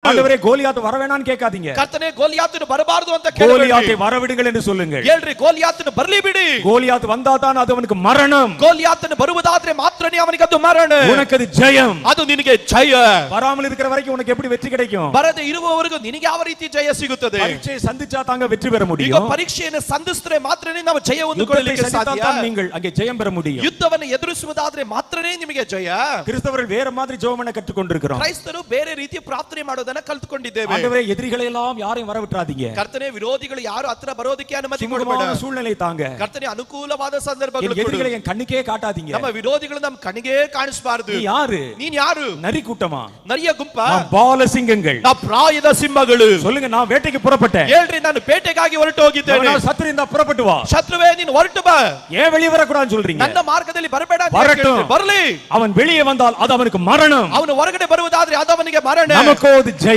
ஆண்டவரே கோலியாத் வர வேணாம்னு கேட்காதீங்க. ಕರ್ತನೇ ಗೋಲಿಯಾತನು ಬರಬಾರದು ಅಂತ ಕೇಳಬೇಡಿ. கோலியாத்தை வரவிடுங்கள் என்று சொல்லுங்கள். ಹೇಳ್ರಿ ಗೋಲಿಯಾತನು ಬರಲಿ ಬಿಡಿ. கோலியாத் வந்தாதான் அது அவனுக்கு மரணம். ಗೋಲಿಯಾತನು ಬರುವುದಾದ್ರೆ ಮಾತ್ರನೇ ಅವನಿಗೆ ಅದು ಮರಣ. உனக்கு அது ஜெயம். ಅದು ನಿನಗೆ ಜಯ. வராமல் இருக்கிற வரைக்கும் உனக்கு எப்படி வெற்றி கிடைக்கும்? ಬರದೆ ಇರುವವರೆಗೂ ನಿನಗೆ ಯಾವ ರೀತಿ ಜಯ ಸಿಗುತ್ತದೆ? பரீட்சையை சந்திச்சா தாங்க வெற்றி பெற ಈಗ முடியும். ಪರೀಕ್ಷೆಯನ್ನು ಸಂಧಿಸಿದ್ರೆ ಮಾತ್ರನೇ ನಾವು ಜಯ ಹೊಂದಿಕೊಳ್ಳಲಿಕ್ಕೆ ಸಾಧ್ಯ. நீங்கள் அங்கே ஜெயம் பெற முடியும். ಯುದ್ಧವನ್ನು ಎದುರಿಸುವುದಾದ್ರೆ ಮಾತ್ರನೇ ನಿಮಗೆ ಜಯ. கிறிஸ்தவர்கள் வேற மாதிரி ஜெபம் பண்ண கற்றுக்கொண்டிருக்கிறோம். ಕ್ರೈಸ್ತರು ಬೇರೆ ರೀತಿ ಪ್ರಾರ್ಥನೆ ಮಾಡೋದನ್ನ ಕಲಿತುಕೊಂಡಿದ್ದೇವೆ. ஆண்டவரே எதிரிகளை எல்லாம் யாரையும் வர விட்டுறாதீங்க. ಕರ್ತನೇ ವಿರೋಧಿಗಳು ಯಾರು ಹತ್ರ ಬರೋದಕ್ಕೆ ಅನುಮತಿ ಕೊಡಬೇಡ. சூழ்நிலை தாங்க. ಕರ್ತನೇ ಅನುಕೂಲವಾದ ಸಂದರ್ಭಗಳು ಕೊಡು. எதிரிகளை என் கண்ணுக்கே காட்டாதீங்க. ನಮ್ಮ ವಿರೋಧಿಗಳು ನಮ್ಮ ಕಣ್ಣಿಗೆ ಕಾಣಿಸಬಾರದು. நீ யாரு? ನೀನು ಯಾರು? நரி கூட்டமா? ನರಿಯ ಗುಂಪ? நான் பால சிங்கங்கள். நான் ಪ್ರಾಯದ ಸಿಂಹಗಳು. சொல்லுங்க நான் வேட்டைக்கு புறப்பட்டேன். ಹೇಳ್ರಿ ನಾನು ಬೇಟೆಗಾಗಿ ಹೊರಟು ಹೋಗಿದ್ದೇನೆ. நான் சத்துருவிಂದ புறப்பட்டு வா. ಶತ್ರುವೇ ನೀನು ಹೊರಟು ಬಾ. ஏன் வெளியே வர கூடாதுன்னு சொல்றீங்க? ನನ್ನ ಮಾರ್ಗದಲ್ಲಿ ಬರಬೇಡ ಅಂತ வரட்டும். ಬರಲಿ. அவன் வெளியே வந்தால் அது அவனுக்கு மரணம். ಅವನು ಹೊರಗಡೆ ಬರುವುದಾದ್ರೆ ಅದು ಅವನಿಗೆ ಮರಣ. நமக்கு அது